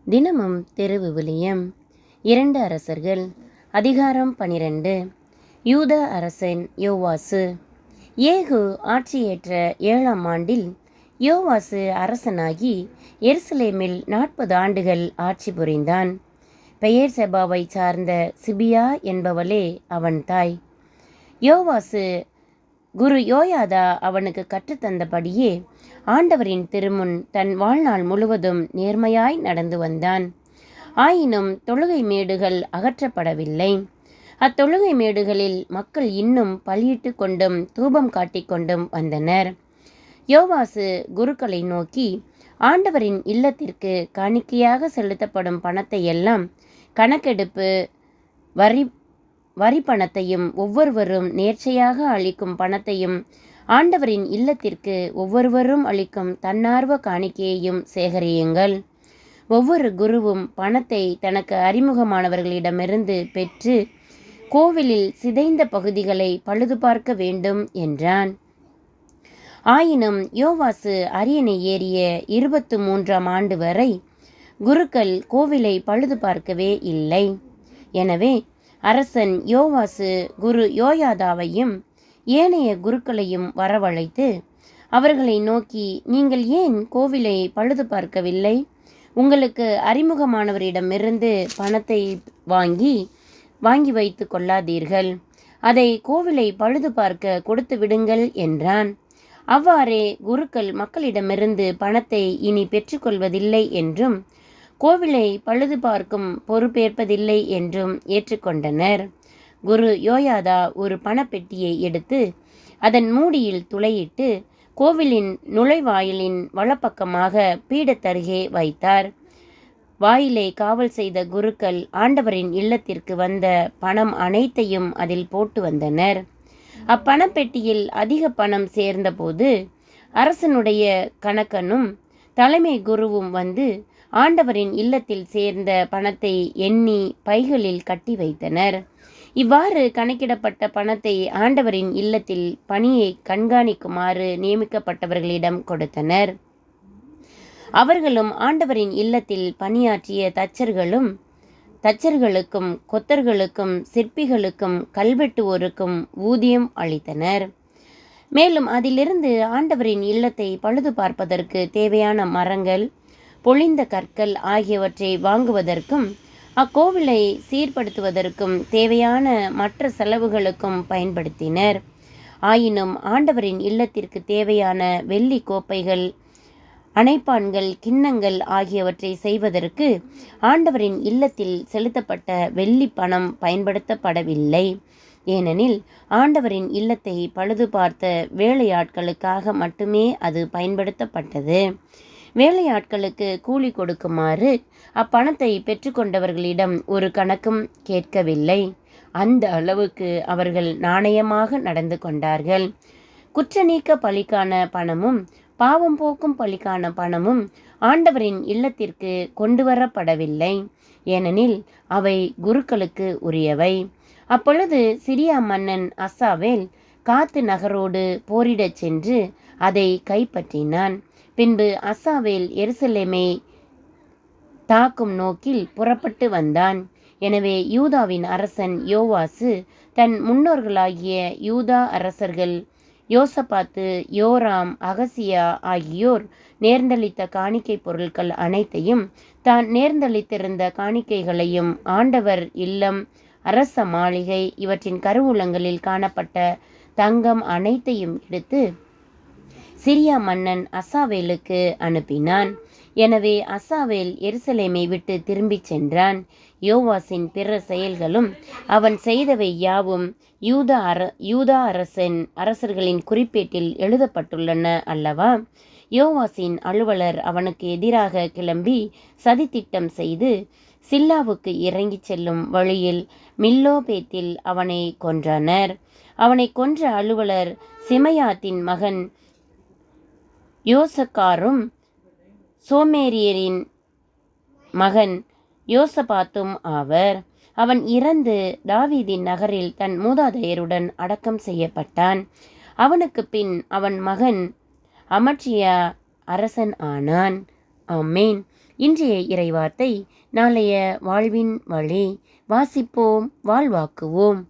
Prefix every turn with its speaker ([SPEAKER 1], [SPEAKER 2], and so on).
[SPEAKER 1] தினமும் திருவிவிலியம் 2 அரசர்கள் அதிகாரம் 12. யூத அரசன் யோவாசு. ஏகு ஆட்சியேற்ற 7ஆம் ஆண்டில் யோவாசு அரசனாகி எருசலேமில் 40 ஆண்டுகள் ஆட்சி புரிந்தான். பெயர் செபாவை சார்ந்த சிபியா என்பவளே அவன் தாய். யோவாசு குரு யோயாதா அவனுக்கு கற்றுத்தந்தபடியே ஆண்டவரின் திருமுன் தன் வாழ்நாள் முழுவதும் நேர்மையாய் நடந்து வந்தான். ஆயினும் தொழுகை மேடுகள் அகற்றப்படவில்லை. அத்தொழுகை மேடுகளில் மக்கள் இன்னும் பலியிட்டு கொண்டும் தூபம் காட்டிக்கொண்டும் வந்தனர். யோவாசு குருக்களை நோக்கி, ஆண்டவரின் இல்லத்திற்கு காணிக்கையாக செலுத்தப்படும் பணத்தை எல்லாம் கணக்கெடுப்பு வரி பணத்தையும் ஒவ்வொருவரும் நேர்ச்சையாக அளிக்கும் பணத்தையும் ஆண்டவரின் இல்லத்திற்கு ஒவ்வொருவரும் அளிக்கும் தன்னார்வ காணிக்கையையும் சேகரியுங்கள். ஒவ்வொரு குருவும் பணத்தை தனக்கு அறிமுகமானவர்களிடமிருந்து பெற்று கோவிலில் சிதைந்த பகுதிகளை பழுது பார்க்க வேண்டும் என்றான். ஆயினும் யோவாசு அரியணை ஏறிய 23ஆம் ஆண்டு வரை குருக்கள் கோவிலை பழுது பார்க்கவே இல்லை. எனவே அரசன் யோவாசு குரு யோயாதாவையும் ஏனைய குருக்களையும் வரவழைத்து அவர்களை நோக்கி, நீங்கள் ஏன் கோவிலை பழுது பார்க்கவில்லை? உங்களுக்கு அறிமுகமானவரிடமிருந்து பணத்தை வாங்கி வைத்து கொள்ளாதீர்கள். அதை கோவிலை பழுது பார்க்க கொடுத்து விடுங்கள் என்றான். அவ்வாறே குருக்கள் மக்களிடமிருந்து பணத்தை இனி பெற்றுக்கொள்வதில்லை என்றும் கோவிலை பழுது பார்க்கும் பொறுப்பேற்பதில்லை என்றும் ஏற்றுக்கொண்டனர். குரு யோயாதா ஒரு பணப்பெட்டியை எடுத்து அதன் மூடியில் துளையிட்டு கோவிலின் நுழைவாயிலின் வலப்பக்கமாக பீடத்தருகே வைத்தார். வாயிலை காவல் செய்த குருக்கள் ஆண்டவரின் இல்லத்திற்கு வந்த பணம் அனைத்தையும் அதில் போட்டு வந்தனர். அப்பணப்பெட்டியில் அதிக பணம் சேர்ந்தபோது அரசனுடைய கணக்கனும் தலைமை குருவும் வந்து ஆண்டவரின் இல்லத்தில் சேர்ந்த பணத்தை எண்ணி பைகளில் கட்டி வைத்தனர். இவ்வாறு கணக்கிடப்பட்ட பணத்தை ஆண்டவரின் இல்லத்தில் பணியை கண்காணிக்குமாறு நியமிக்கப்பட்டவர்களிடம் கொடுத்தனர். அவர்களும் ஆண்டவரின் இல்லத்தில் பணியாற்றிய தச்சர்களுக்கும் கொத்தர்களுக்கும் சிற்பிகளுக்கும் கல்வெட்டுவோருக்கும் ஊதியம் அளித்தனர். மேலும் அதிலிருந்து ஆண்டவரின் இல்லத்தை பழுது பார்ப்பதற்கு தேவையான மரங்கள், பொழிந்த கற்கள் ஆகியவற்றை வாங்குவதற்கும் அக்கோவிலை சீர்படுத்துவதற்கும் தேவையான மற்ற செலவுகளுக்கும் பயன்படுத்தினர். ஆயினும் ஆண்டவரின் இல்லத்திற்கு தேவையான வெள்ளி கோப்பைகள், அணைப்பான்கள், கிண்ணங்கள் ஆகியவற்றை செய்வதற்கு ஆண்டவரின் இல்லத்தில் செலுத்தப்பட்ட வெள்ளி பணம் பயன்படுத்தப்படவில்லை. ஏனெனில் ஆண்டவரின் இல்லத்தை பழுது பார்த்த வேலையாட்களுக்காக மட்டுமே அது பயன்படுத்தப்பட்டது. வேலையாட்களுக்கு கூலி கொடுக்குமாறு அப்பணத்தை பெற்றுக்கொண்டவர்களிடம் ஒரு கணக்கும் கேட்கவில்லை. அந்த அளவுக்கு அவர்கள் நாணயமாக நடந்து கொண்டார்கள். குற்றநீக்க பலிக்கான பணமும் பாவம் போக்கும் பலிக்கான பணமும் ஆண்டவரின் இல்லத்திற்கு கொண்டு வரப்படவில்லை. ஏனெனில் அவை குருக்களுக்கு உரியவை. அப்பொழுது சிரியா மன்னன் அசாவேல் காத்து நகரோடு போரிடச் சென்று அதை கைப்பற்றினான். பின்பு அசாவேல் எருசலேமை தாக்கும் நோக்கில் புறப்பட்டு வந்தான். எனவே யூதாவின் அரசன் யோவாசு தன் முன்னோர்களாகிய யூதா அரசர்கள் யோசபாத்து, யோராம், அகசியா ஆகியோர் நேர்ந்தளித்த காணிக்கை பொருட்கள் அனைத்தையும், தான் நேர்ந்தளித்திருந்த காணிக்கைகளையும், ஆண்டவர் இல்லம், அரச மாளிகை இவற்றின் கருவூலங்களில் காணப்பட்ட தங்கம் அனைத்தையும் எடுத்து சிரியா மன்னன் அசாவேலுக்கு அனுப்பினான். எனவே அசாவேல் எருசலேமை விட்டு திரும்பிச் சென்றான். யோவாசின் பிற செயல்களும் அவன் செய்தவை யாவும் யூதா அரசர்களின் குறிப்பேட்டில் எழுதப்பட்டுள்ளன அல்லவா? யோவாசின் அலுவலர் அவனுக்கு எதிராக கிளம்பி சதித்திட்டம் செய்து சில்லாவுக்கு இறங்கிச் செல்லும் வழியில் மில்லோபேத்தில் அவனை கொன்றனர். அவனை கொன்ற அலுவலர் சிமையாத்தின் மகன் யோசக்காரும் சோமேரியரின் மகன் யோசபாத்தும் ஆவர். அவன் இறந்து தாவீதின் நகரில் தன் மூதாதையருடன் அடக்கம் செய்யப்பட்டான். அவனுக்கு பின் அவன் மகன் அமட்சியா அரசன் ஆனான். ஆமேன். இன்றைய இறைவார்த்தை நாளைய வாழ்வின் வழி. வாசிப்போம், வாழ்வாக்குவோம்.